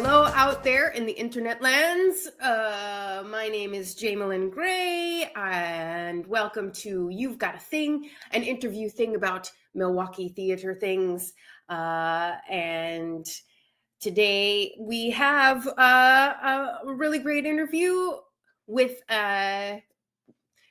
Hello out there in the internet lands. My name is Jaimelyn Gray, and welcome to You've Got a Thing, an interview thing about Milwaukee theater things. And today we have a really great interview with a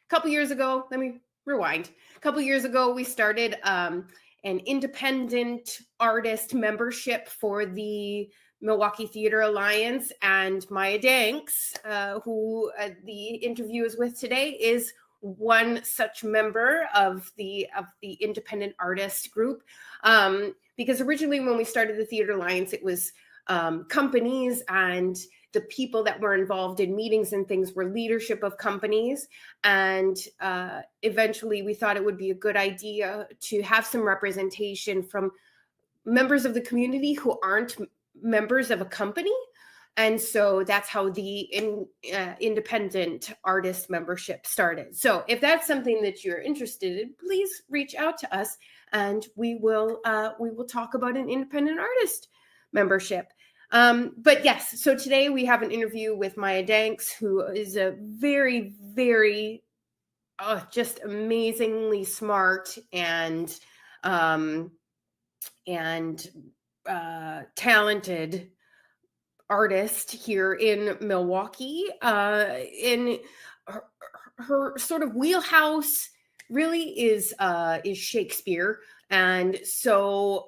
couple years ago. Let me rewind. A couple years ago, we started an independent artist membership for the Milwaukee Theatre Alliance, and Maya Danks, who the interview is with today, is one such member of the independent artist group. Because originally when we started the Theatre Alliance, it was companies, and the people that were involved in meetings and things were leadership of companies. And eventually we thought it would be a good idea to have some representation from members of the community who aren't members of a company. And so that's how the independent artist membership started. So if that's something that you're interested in, please reach out to us, and we will talk about an independent artist membership. But yes, so today we have an interview with Maya Danks, who is a very, very just amazingly smart and talented artist here in Milwaukee. In her sort of wheelhouse really is Shakespeare, and so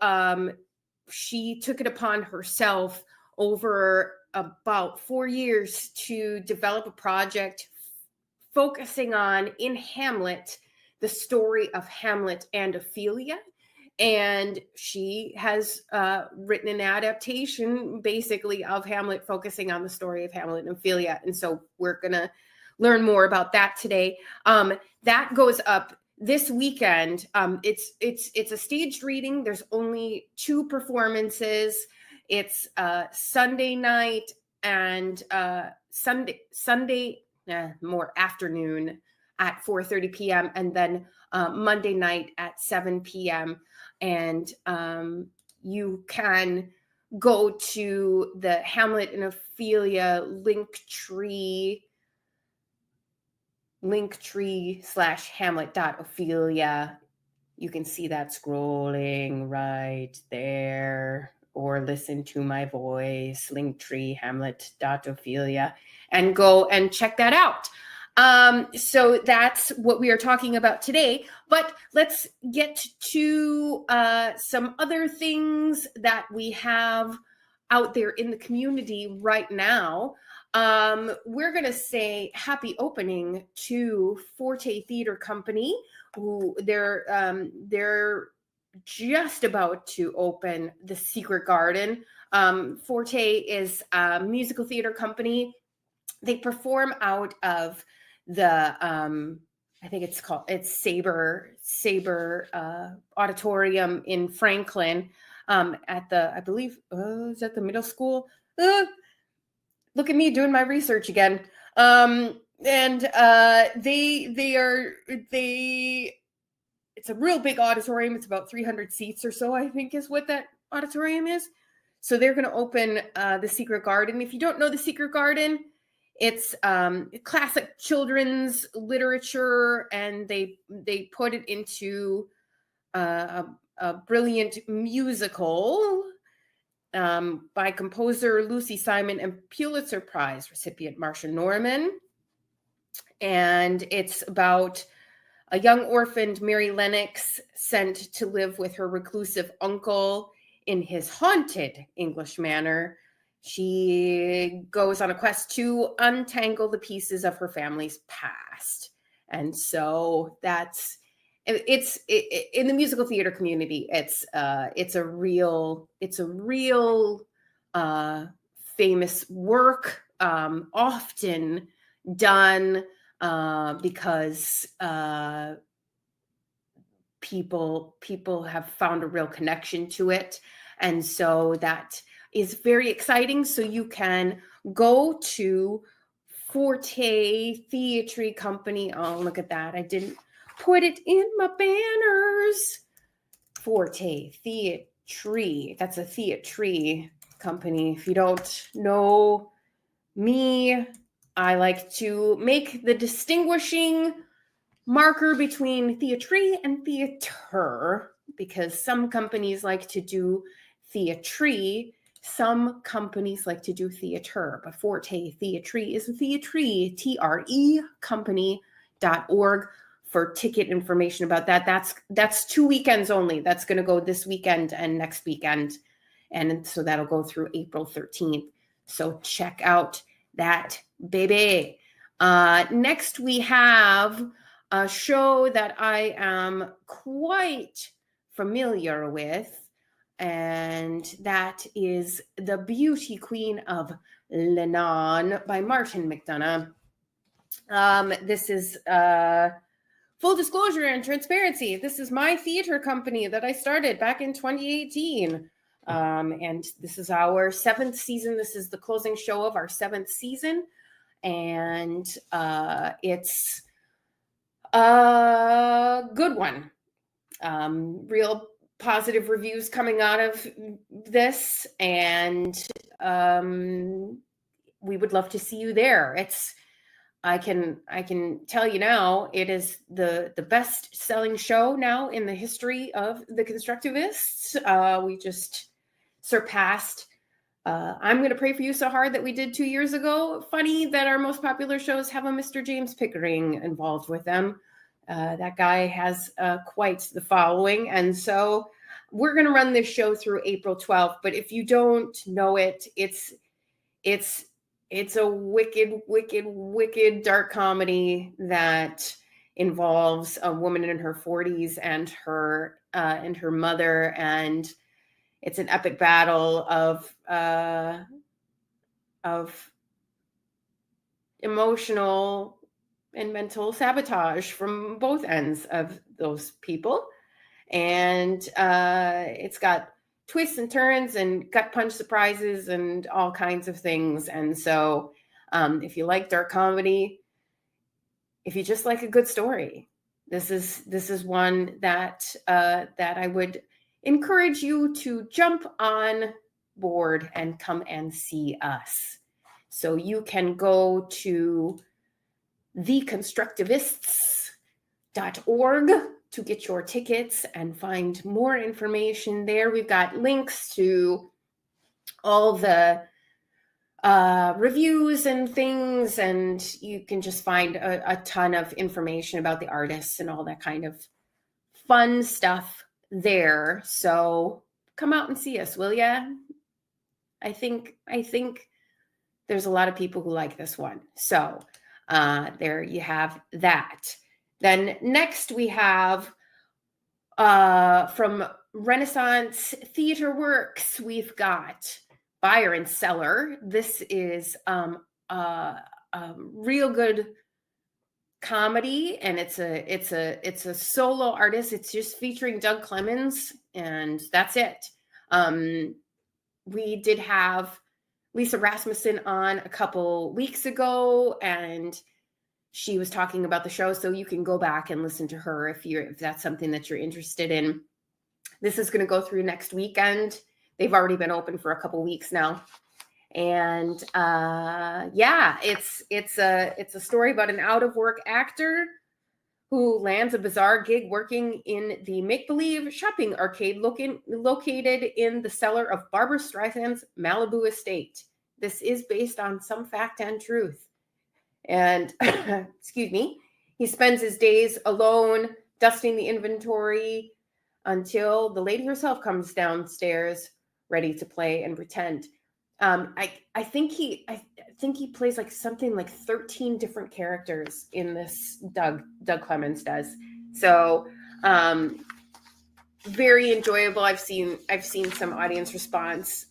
she took it upon herself over about 4 years to develop a project focusing on, in Hamlet, the story of Hamlet and Ophelia. And she has written an adaptation basically of Hamlet, focusing on the story of Hamlet and Ophelia. And so we're going to learn more about that today. That goes up this weekend. It's a staged reading. There's only 2 performances. It's Sunday night and Sunday more afternoon at 4:30 p.m. and then Monday night at 7 p.m. And you can go to the Hamlet and Ophelia linktree/hamlet.ophelia. You can see that scrolling right there, or listen to my voice, Linktree, Hamlet.ophelia, and go and check that out. So that's what we are talking about today, but let's get to some other things that we have out there in the community right now. We're going to say happy opening to Forte Theater Company, who they're just about to open the Secret Garden. Forte is a musical theater company. They perform out of the I think it's Sabre Auditorium in Franklin, at the, I believe, is that the middle school? Look at me doing my research again. It's a real big auditorium. It's about 300 seats or so, I think, is what that auditorium is. So they're going to open the Secret Garden. If you don't know the Secret Garden, it's classic children's literature, and they put it into a brilliant musical by composer Lucy Simon and Pulitzer Prize recipient Marsha Norman. And it's about a young orphaned Mary Lennox sent to live with her reclusive uncle in his haunted English manor. She goes on a quest to untangle the pieces of her family's past. And so it's in the musical theater community. It's a real famous work, often done because people have found a real connection to it. And so that is very exciting. So you can go to Forte Theatre Company. Oh, look at that. I didn't put it in my banners. Forte Theatre. That's a theatre. company. If you don't know me, I like to make the distinguishing marker between theatre and theater, because some companies like to do theatre, some companies like to do theater, but Forte Theatre is theatre, TRE company.org for ticket information about that. That's 2 weekends only. That's going to go this weekend and next weekend. And so that'll go through April 13th. So check out that baby. Next, we have a show that I am quite familiar with, and that is The Beauty Queen of Lenon by Martin McDonough. This is full disclosure and transparency. This is my theater company that I started back in 2018. And this is our 7th season. This is the closing show of our 7th season. And it's a good one. Real positive reviews coming out of this. And we would love to see you there. I can tell you now, it is the best selling show now in the history of the constructivists. We just surpassed I'm Going to Pray for You So Hard that we did 2 years ago. Funny that our most popular shows have a Mr. James Pickering involved with them. That guy has quite the following. And so we're going to run this show through April 12th. But if you don't know it, it's a wicked dark comedy that involves a woman in her 40s and her mother, and it's an epic battle of emotional and mental sabotage from both ends of those people. And it's got twists and turns and gut punch surprises and all kinds of things. And so if you like dark comedy, if you just like a good story, this is one that I would encourage you to jump on board and come and see us. So you can go to theconstructivists.org to get your tickets and find more information there. We've got links to all the reviews and things, and you can just find a ton of information about the artists and all that kind of fun stuff there. So come out and see us, will ya? I think there's a lot of people who like this one. So there you have that. Then next we have from Renaissance Theater Works, we've got Buyer and Seller. This is a real good comedy, and it's a solo artist. It's just featuring Doug Clemens, and that's it. We did have Lisa Rasmussen on a couple weeks ago, and she was talking about the show, so you can go back and listen to her if that's something that you're interested in. This is going to go through next weekend. They've already been open for a couple weeks now. And it's a story about an out-of-work actor who lands a bizarre gig working in the make-believe shopping arcade located in the cellar of Barbra Streisand's Malibu estate. This is based on some fact and truth. And, excuse me, he spends his days alone, dusting the inventory until the lady herself comes downstairs, ready to play and pretend. I think he plays like something like 13 different characters in this. Doug Clemens does. So very enjoyable. I've seen some audience response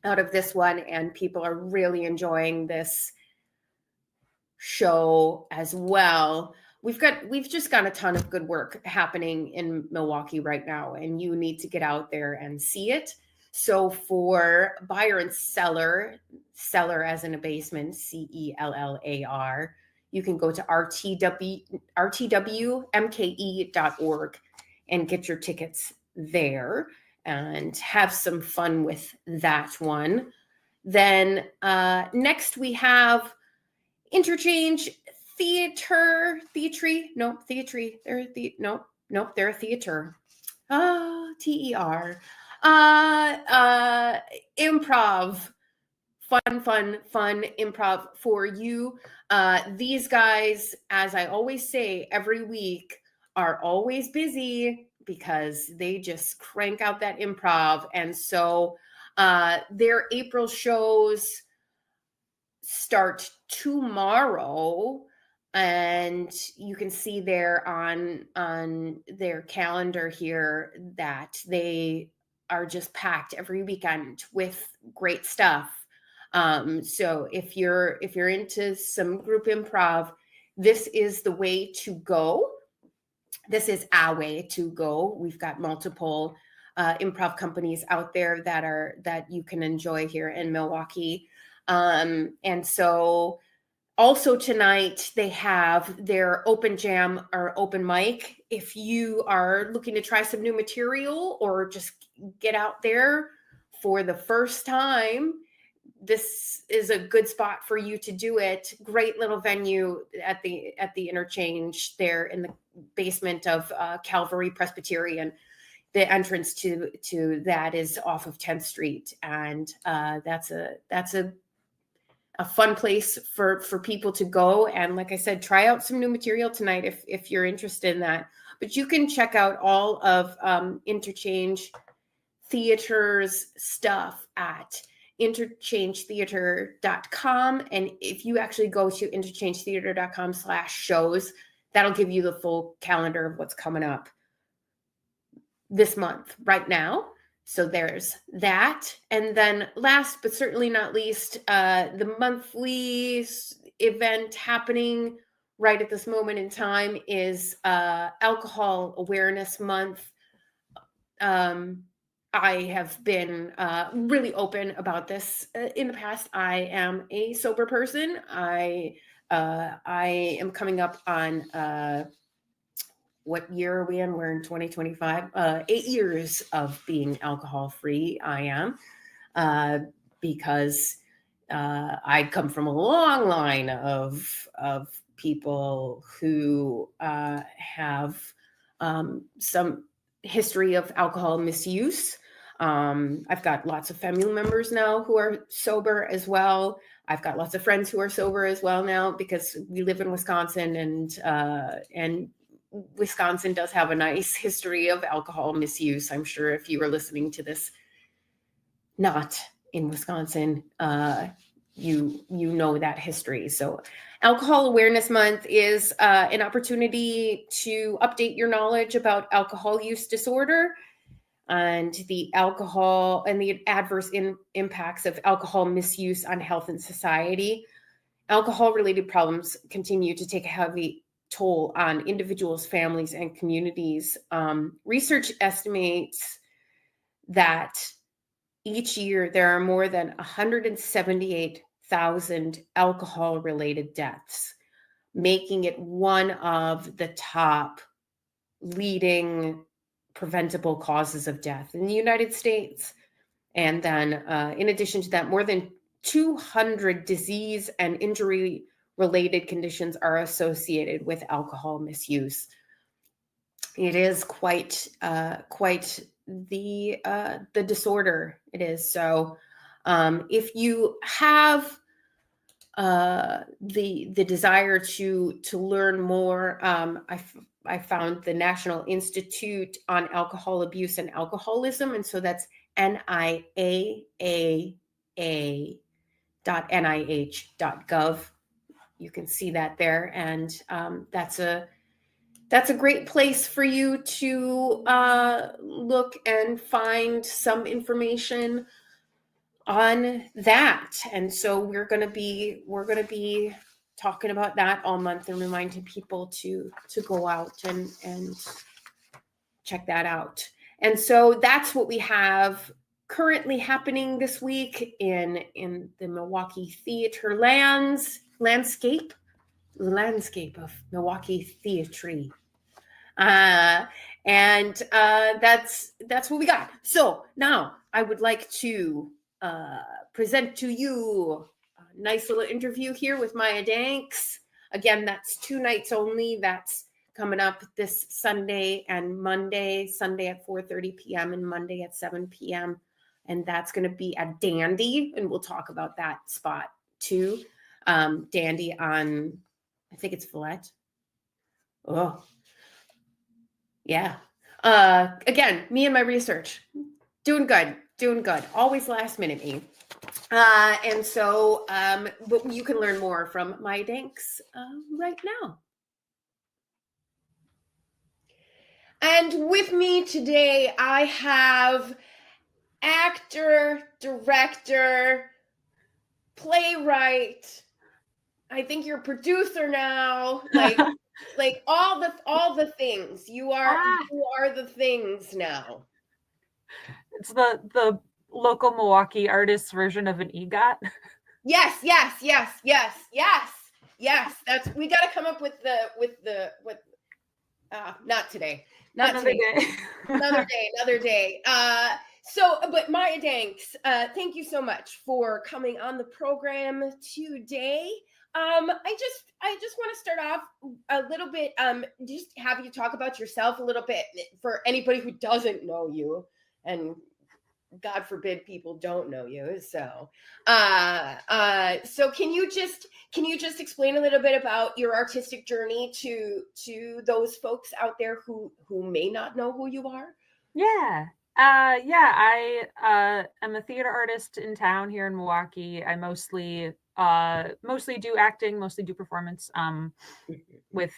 out of this one, and people are really enjoying this show as well. We've just got a ton of good work happening in Milwaukee right now, and you need to get out there and see it. So for Buyer and Seller as in a basement, CELLAR, you can go to rtwmke.org and get your tickets there. and have some fun with that one. Then next we have Interchange Theater, they're a theater. TER. Improv. Fun improv for you. These guys, as I always say every week, are always busy because they just crank out that improv. And so their April shows start tomorrow, and you can see there on their calendar here that they are just packed every weekend with great stuff. So if you're into some group improv, this is the way to go. This is our way to go. We've got multiple improv companies out there that you can enjoy here in Milwaukee. And so also tonight they have their open jam or open mic. If you are looking to try some new material or just get out there for the first time, this is a good spot for you to do it. Great little venue at the Interchange there in the basement of Calvary Presbyterian. The entrance to that is off of 10th Street, and that's a fun place for people to go. And like I said, try out some new material tonight if you're interested in that. But you can check out all of Interchange Theater's stuff at interchangetheater.com. And if you actually go to interchangetheater.com/shows, that'll give you the full calendar of what's coming up this month right now. So there's that. And then last but certainly not least, the monthly event happening right at this moment in time is Alcohol Awareness Month. I have been really open about this in the past. I am a sober person. I am coming up on what year are we in? We're in 2025. 8 years of being alcohol free. I am because I come from a long line of people who have some history of alcohol misuse. I've got lots of family members now who are sober as well. I've got lots of friends who are sober as well now because we live in Wisconsin, and Wisconsin does have a nice history of alcohol misuse. I'm sure if you were listening to this not in Wisconsin, you know that history. So Alcohol Awareness Month is an opportunity to update your knowledge about alcohol use disorder and the alcohol and the adverse impacts of alcohol misuse on health and society. Alcohol-related problems continue to take a heavy toll on individuals, families, and communities. Research estimates that each year there are more than 178,000 alcohol-related deaths, making it one of the top leading preventable causes of death in the United States. And then in addition to that, more than 200 disease and injury-related conditions are associated with alcohol misuse. It is quite the disorder it is. So if you have the desire to learn more, I found the National Institute on Alcohol Abuse and Alcoholism, and so that's NIAAA.nih.gov. You can see that there, and that's a great place for you to look and find some information on that. And so we're going to be talking about that all month and reminding people to go out and check that out. And so that's what we have currently happening this week in the Milwaukee Theatre landscape of Milwaukee Theatre. And that's what we got. So now I would like to present to you a nice little interview here with Maya Danks. Again, that's 2 nights only. That's coming up this Sunday and Monday. Sunday at 4:30 p.m. and Monday at 7 p.m. And that's going to be at Dandy, and we'll talk about that spot too. Dandy on, I think it's Villette. Oh, yeah. Again, me and my research, doing good. Always last minute me. And so, but you can learn more from Maya Danks right now. And with me today, I have actor, director, playwright. I think you're a producer now. Like all the things. You are the things now. It's the local Milwaukee artist version of an EGOT. Yes. That's, we got to come up with not today. Another day. But Maya Danks, thank you so much for coming on the program today. I just want to start off a little bit, just have you talk about yourself a little bit for anybody who doesn't know you, and God forbid people don't know you. So, so can you just explain a little bit about your artistic journey to those folks out there who may not know who you are? Yeah. I am a theater artist in town here in Milwaukee. I mostly do acting, mostly do performance, with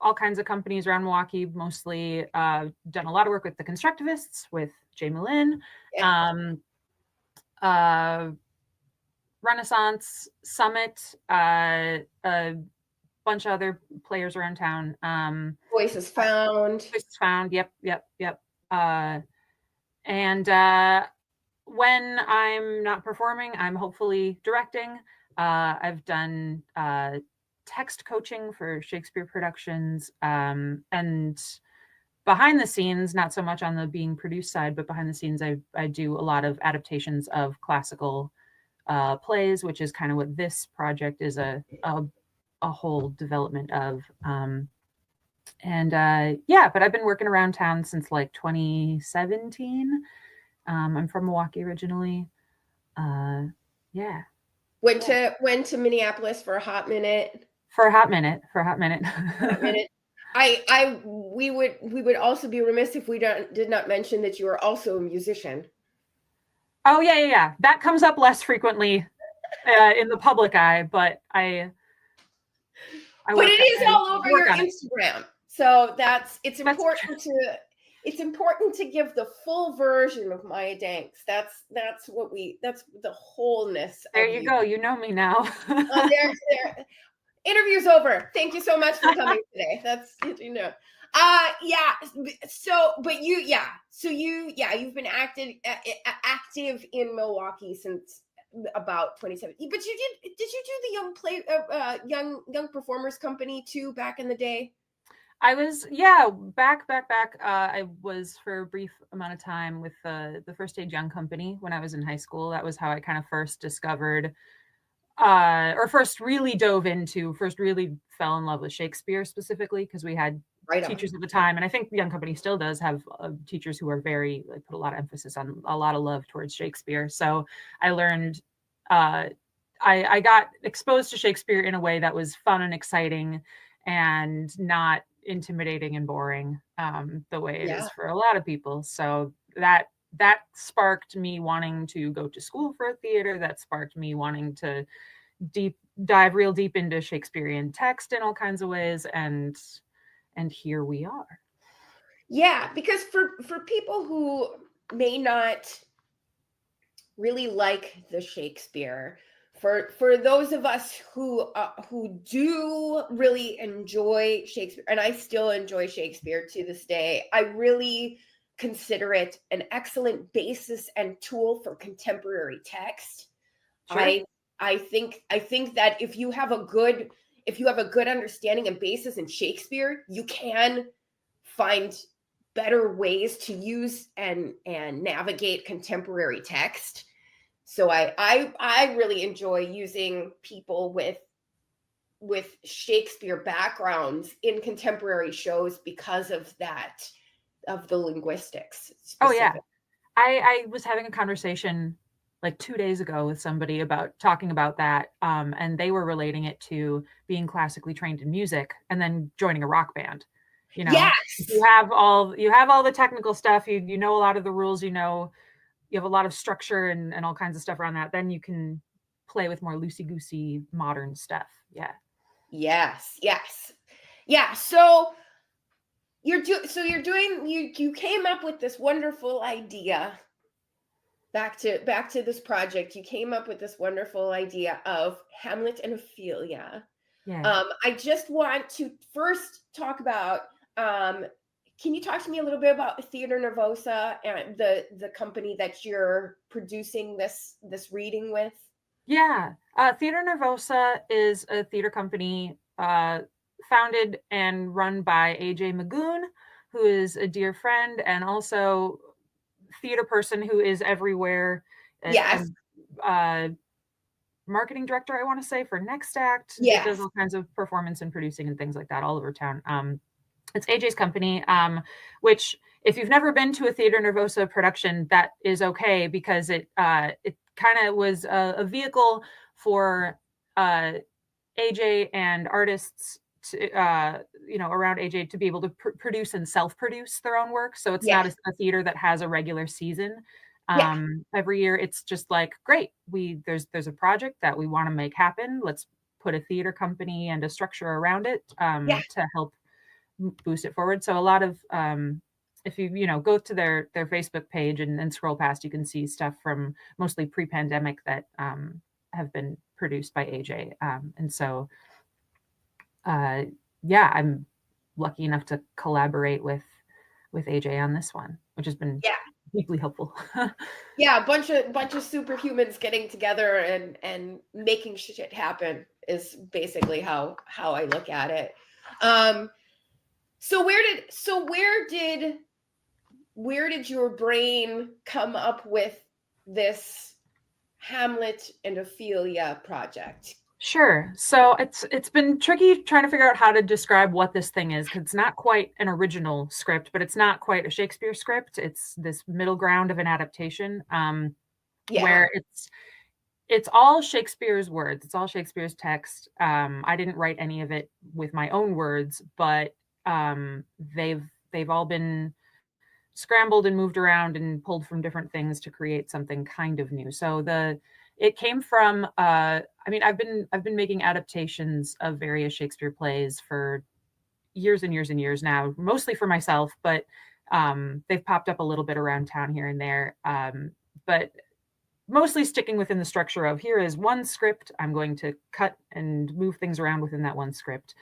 all kinds of companies around Milwaukee, mostly done a lot of work with the Constructivists, with Jaimelyn, Renaissance, Summit, a bunch of other players around town. Voices Found. Yep. And when I'm not performing, I'm hopefully directing. I've done text coaching for Shakespeare productions, and behind the scenes, not so much on the being produced side, but behind the scenes, I do a lot of adaptations of classical plays, which is kind of what this project is a whole development of. But I've been working around town since like 2017. I'm from Milwaukee originally. Went to Minneapolis for a hot minute. We would also be remiss if we did not mention that you are also a musician. Oh yeah. That comes up less frequently in the public eye, but it is all over your Instagram. So it's important to give the full version of Maya Danks. That's the wholeness. There you go. You know me now. There. Interview's over. Thank you so much for coming today. That's, you know. You've been active in Milwaukee since about 2017. But did you do the young performers company too back in the day? I was, back. I was for a brief amount of time with the First Aid Young Company when I was in high school. That was how I kind of first discovered, first really fell in love with Shakespeare specifically, because we had teachers at the time, and I think the Young Company still does have teachers who are very, put a lot of emphasis on a lot of love towards Shakespeare. So I learned, I got exposed to Shakespeare in a way that was fun and exciting and not intimidating and boring, the way it is for a lot of people. So that sparked me wanting to go to school for theater. That sparked me wanting to dive real deep into Shakespearean text in all kinds of ways, and here we are. Yeah, because for people who may not really like the Shakespeare, for those of us who do really enjoy Shakespeare, and I still enjoy Shakespeare to this day, I really consider it an excellent basis and tool for contemporary text. Sure. I think that if you have a good understanding and basis in Shakespeare, you can find better ways to use and navigate contemporary text. So I really enjoy using people with Shakespeare backgrounds in contemporary shows because of that, of the linguistics Oh yeah. specific. I was having a conversation like 2 days ago with somebody about talking about that. And they were relating it to being classically trained in music and then joining a rock band. You know, Yes. you have all the technical stuff, you know a lot of the rules, you have a lot of structure and all kinds of stuff around that. Then you can play with more loosey-goosey modern stuff. Yeah. Yes. Yes. Yeah. So you're doing you came up with this wonderful idea. Back to this project, you came up with this wonderful idea of Hamlet and Ophelia. Yeah. I just want to first talk about. Can you talk to me a little bit about Theater Nervosa and the company that you're producing this reading with? Yeah. Theater Nervosa is a theater company founded and run by AJ Magoon, who is a dear friend and also theater person who is everywhere. Yes. And marketing director, I want to say, for Next Act. It does Yes. all kinds of performance and producing and things like that all over town. It's AJ's company, which if you've never been to a Theater Nervosa production, that is okay, because it kind of was a vehicle for AJ and artists to, around AJ to be able to produce and self-produce their own work. So it's not Yes. a theater that has a regular season Yeah. every year. It's just like, great, there's a project that we want to make happen. Let's put a theater company and a structure around it Yeah. to help boost it forward. So a lot of if you go to their Facebook page and scroll past, you can see stuff from mostly pre-pandemic that have been produced by AJ. And so yeah, I'm lucky enough to collaborate with AJ on this one, which has been Yeah. deeply helpful. Yeah. A bunch of superhumans getting together and making shit happen is basically how I look at it. Um, So where did your brain come up with this Hamlet and Ophelia project? Sure. So it's been tricky trying to figure out how to describe what this thing is, because it's not quite an original script, but it's not quite a Shakespeare script. It's this middle ground of an adaptation, Yeah. where it's all Shakespeare's words. It's all Shakespeare's text. I didn't write any of it with my own words, but they've all been scrambled and moved around and pulled from different things to create something kind of new. So it came from I've been making adaptations of various Shakespeare plays for years and years and years now, mostly for myself, but they've popped up a little bit around town here and there. But mostly sticking within the structure of, here is one script, I'm going to cut and move things around within that one script.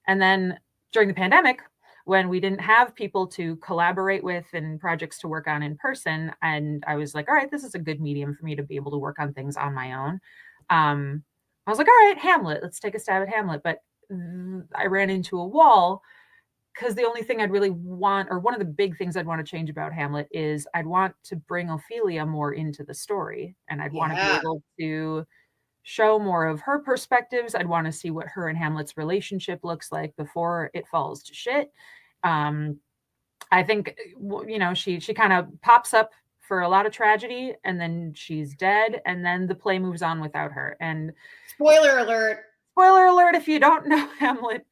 And then during the pandemic, when we didn't have people to collaborate with and projects to work on in person, and I was like, all right, this is a good medium for me to be able to work on things on my own. I was like, all right, Hamlet, let's take a stab at Hamlet. But I ran into a wall, because the only thing I'd really want, or one of the big things I'd want to change about Hamlet, is I'd want to bring Ophelia more into the story, and I'd want to be Yeah. able to show more of her perspectives. I'd want to see what her and Hamlet's relationship looks like before it falls to shit. I think, she kind of pops up for a lot of tragedy, and then she's dead, and then the play moves on without her. And Spoiler alert. spoiler alert if you don't know Hamlet.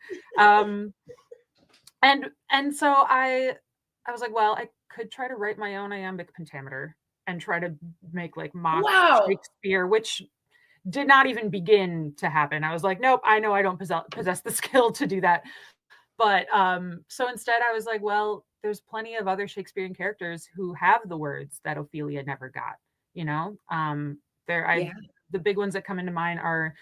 And so I was like, well, I could try to write my own iambic pentameter and try to make like mock Wow. Shakespeare, which did not even begin to happen. I was like, nope, I know I don't possess the skill to do that. But so instead I was like, well, there's plenty of other Shakespearean characters who have the words that Ophelia never got, Yeah. the big ones that come into mind are,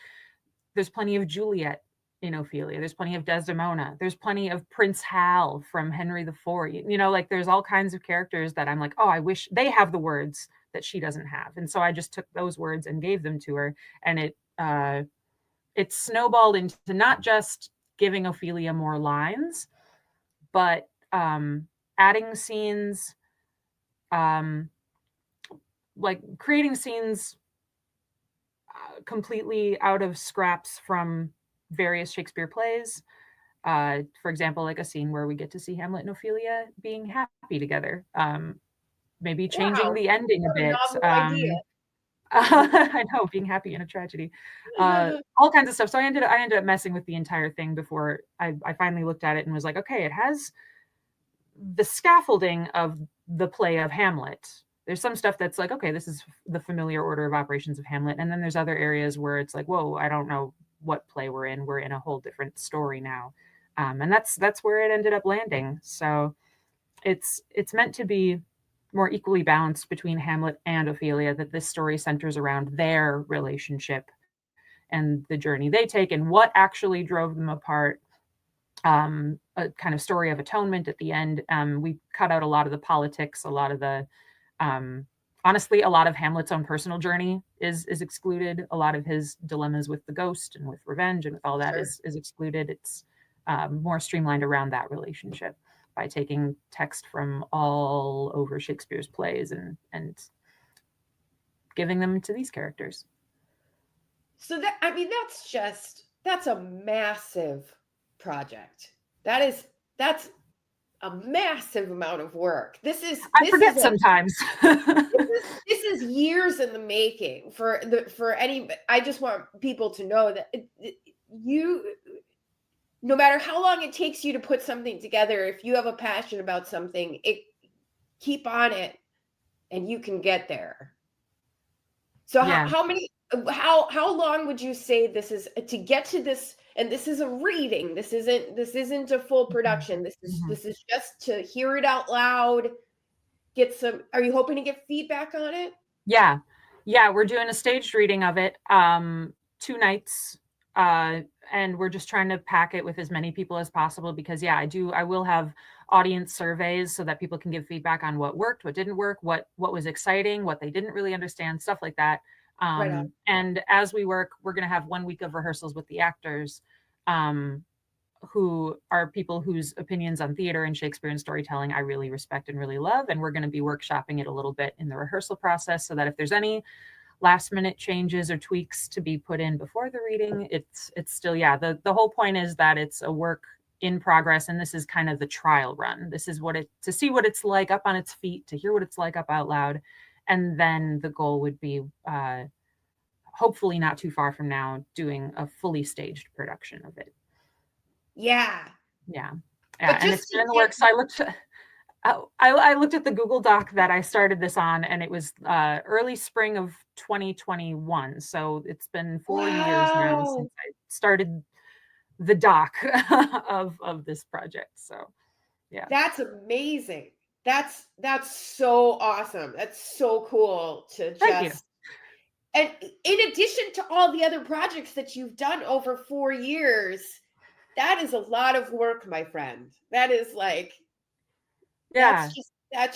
there's plenty of Juliet in Ophelia. There's plenty of Desdemona. There's plenty of Prince Hal from Henry IV. Like there's all kinds of characters that I'm like, oh, I wish they have the words that she doesn't have. And so I just took those words and gave them to her. And it snowballed into not just giving Ophelia more lines, but adding scenes, like creating scenes completely out of scraps from various Shakespeare plays. For example, like a scene where we get to see Hamlet and Ophelia being happy together. Maybe changing Wow, the ending a what a bit. novel idea. I know, being happy in a tragedy. All kinds of stuff. So I ended up messing with the entire thing before I finally looked at it and was like, okay, it has the scaffolding of the play of Hamlet. There's some stuff that's like, okay, this is the familiar order of operations of Hamlet. And then there's other areas where it's like, whoa, I don't know what play we're in. We're in a whole different story now. And that's where it ended up landing. So it's meant to be more equally balanced between Hamlet and Ophelia, that this story centers around their relationship and the journey they take and what actually drove them apart. A kind of story of atonement at the end. We cut out a lot of the politics, a lot of the honestly, a lot of Hamlet's own personal journey is excluded. A lot of his dilemmas with the ghost and with revenge and with all that is excluded. It's more streamlined around that relationship by taking text from all over Shakespeare's plays and giving them to these characters. So that, I mean, that's a massive project. That's a massive amount of work. I forget sometimes. This is years in the making for any. I just want people to know that you, no matter how long it takes you to put something together, if you have a passion about something, keep on it, and you can get there. So Yeah. how long would you say this is to get to this? And this is a reading. This isn't a full production. This is just to hear it out loud. Are you hoping to get feedback on it? Yeah. We're doing a staged reading of it, 2 nights. And we're just trying to pack it with as many people as possible because I will have audience surveys so that people can give feedback on what worked, what didn't work, what was exciting, what they didn't really understand, stuff like that. Right on. And as we work, we're going to have 1 week of rehearsals with the actors, who are people whose opinions on theater and Shakespeare and storytelling I really respect and really love. And we're going to be workshopping it a little bit in the rehearsal process so that if there's any last minute changes or tweaks to be put in before the reading, it's still, the whole point is that it's a work in progress. And this is kind of the trial run. This is to see what it's like up on its feet, to hear what it's like up out loud. And then the goal would be, hopefully not too far from now, doing a fully staged production of it. Yeah. And it's been in the works. I looked at the Google Doc that I started this on, and it was early spring of 2021. So it's been 4 years now since I started the doc of this project. So yeah, that's amazing. That's so awesome. That's so cool to just. Thank you. And in addition to all the other projects that you've done over 4 years, that is a lot of work, my friend. That is like, that's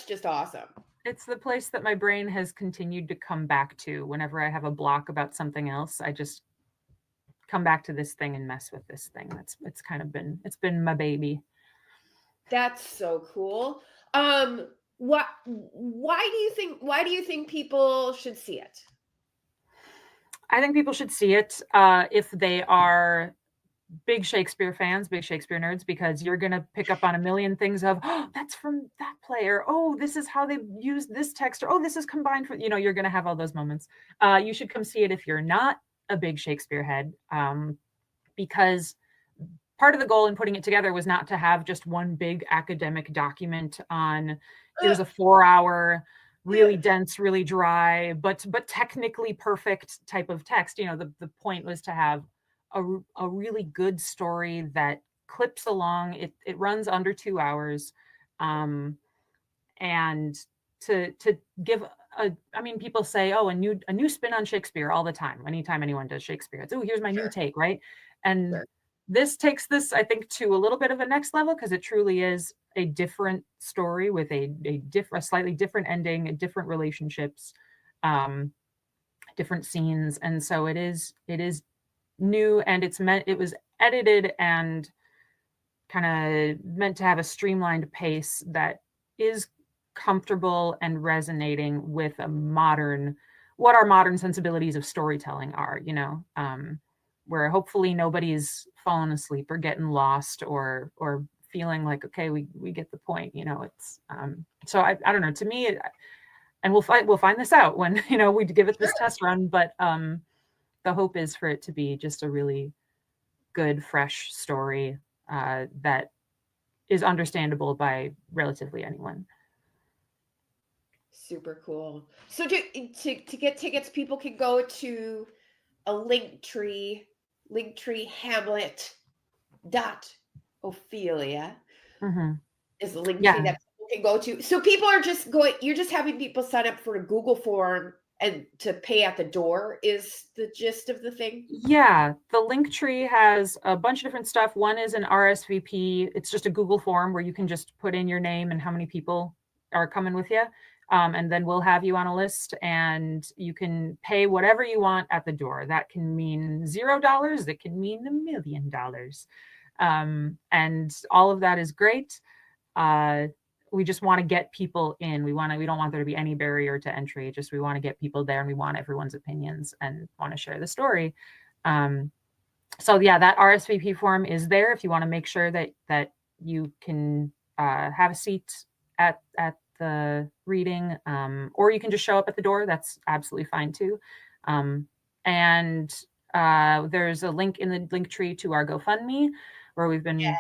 just awesome. It's the place that my brain has continued to come back to whenever I have a block about something else. I just come back to this thing and mess with this thing. It's been my baby. That's so cool. Why do you think people should see it? I think people should see it if they are big Shakespeare fans, big Shakespeare nerds, because you're going to pick up on a million things of, oh, that's from that play, or, oh, this is how they use this text, or, oh, this is combined for, you're going to have all those moments. You should come see it if you're not a big Shakespeare head, because part of the goal in putting it together was not to have just one big academic document on, here's a 4-hour, really dense, really dry, but technically perfect type of text. The point was to have a really good story that clips along. It runs under 2 hours, and to give people say, oh, a new spin on Shakespeare all the time. Anytime anyone does Shakespeare, it's, oh, here's my new take, right? And this takes this, I think, to a little bit of a next level, because it truly is a different story with a slightly different ending, different relationships, different scenes, and so it is new, and it was edited and kind of meant to have a streamlined pace that is comfortable and resonating with what our modern sensibilities of storytelling are, where hopefully nobody's fallen asleep or getting lost or feeling like, okay, we get the point, it's so I don't know, to me, and we'll find this out when we give it this test run, but the hope is for it to be just a really good, fresh story that is understandable by relatively anyone. Super cool. So to get tickets, people can go to a linktree Hamlet Ophelia is the link tree that people can go to. So people are you're just having people sign up for a Google form and to pay at the door is the gist of the thing? Yeah, the link tree has a bunch of different stuff. One is an RSVP. It's just a Google form where you can just put in your name and how many people are coming with you. And then we'll have you on a list and you can pay whatever you want at the door. That can mean $0. It can mean $1 million. And all of that is great. We just want to get people in. We don't want there to be any barrier to entry. We want to get people there and we want everyone's opinions and want to share the story. So yeah, that RSVP form is there if you want to make sure that you can have a seat at the reading, or you can just show up at the door. That's absolutely fine too. And there's a link in the link tree to our GoFundMe where we've been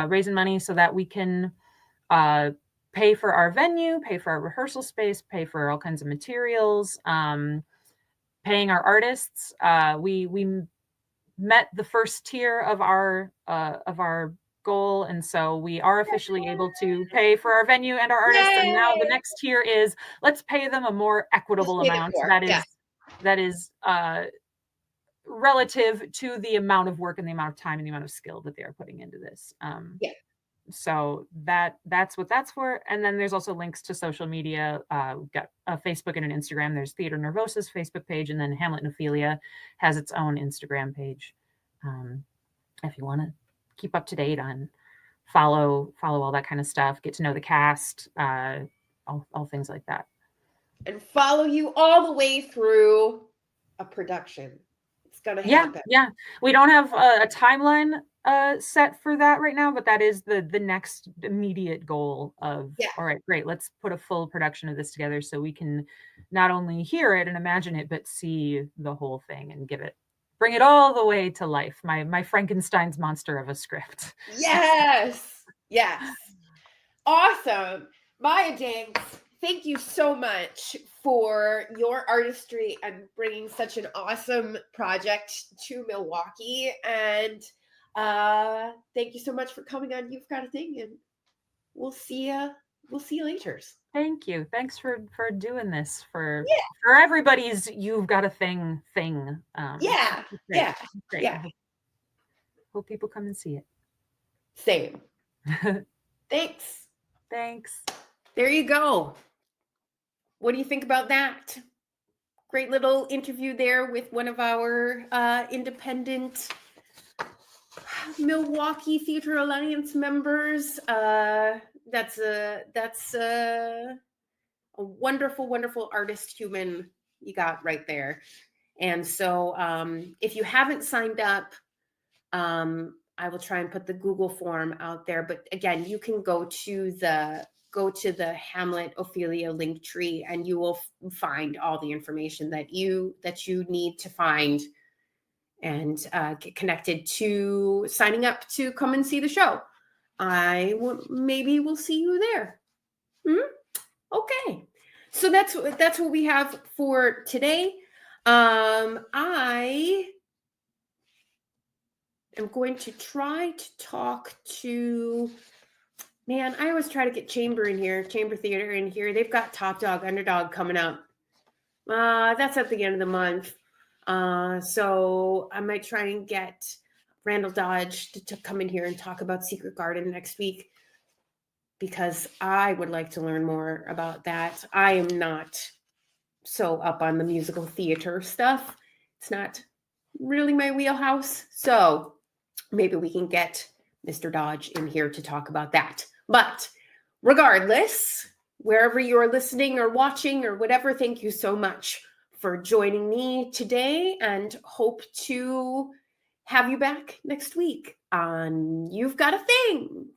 raising money so that we can pay for our venue, pay for our rehearsal space, pay for all kinds of materials, paying our artists. We met the first tier of our goal, and so we are officially able to pay for our venue and our artists. Yay! And now the next tier is let's pay them a more equitable amount that is relative to the amount of work and the amount of time and the amount of skill that they are putting into this. So that's what that's for. And then there's also links to social media. We've got a Facebook and an Instagram. There's Theater Nervosa's Facebook page, and then Hamlet Ophelia has its own Instagram page. If you want to keep up to date on follow all that kind of stuff, get to know the cast, all things like that. And follow you all the way through a production. It's gonna happen. Yeah. We don't have a timeline set for that right now, but that is the next immediate goal of all right, great, let's put a full production of this together so we can not only hear it and imagine it, but see the whole thing and bring it all the way to life. My Frankenstein's monster of a script. Yes. Awesome. Maya Danks, thank you so much for your artistry and bringing such an awesome project to Milwaukee. And thank you so much for coming on You've Got a Thing, and we'll see you later. Thank you. Thanks for doing this for everybody's You've Got a Thing. Great. Hope people come and see it. Same. Thanks. There you go. What do you think about that? Great little interview there with one of our independent Milwaukee Theatre Alliance members. That's a wonderful, wonderful artist human you got right there. And so if you haven't signed up, I will try and put the Google form out there. But again, you can go to the Hamlet Ophelia link tree and you will find all the information that you need to find and get connected to signing up to come and see the show. Maybe we'll see you there. Okay. So that's what we have for today. I am going to try to talk to, I always try to get Chamber Theater in here. They've got Top Dog, Underdog coming up. That's at the end of the month. So I might try and get Randall Dodge to come in here and talk about Secret Garden next week, because I would like to learn more about that. I am not so up on the musical theater stuff. It's not really my wheelhouse. So maybe we can get Mr. Dodge in here to talk about that. But Regardless, wherever you're listening or watching or whatever, thank you so much for joining me today, and hope to have you back next week on You've Got a Thing.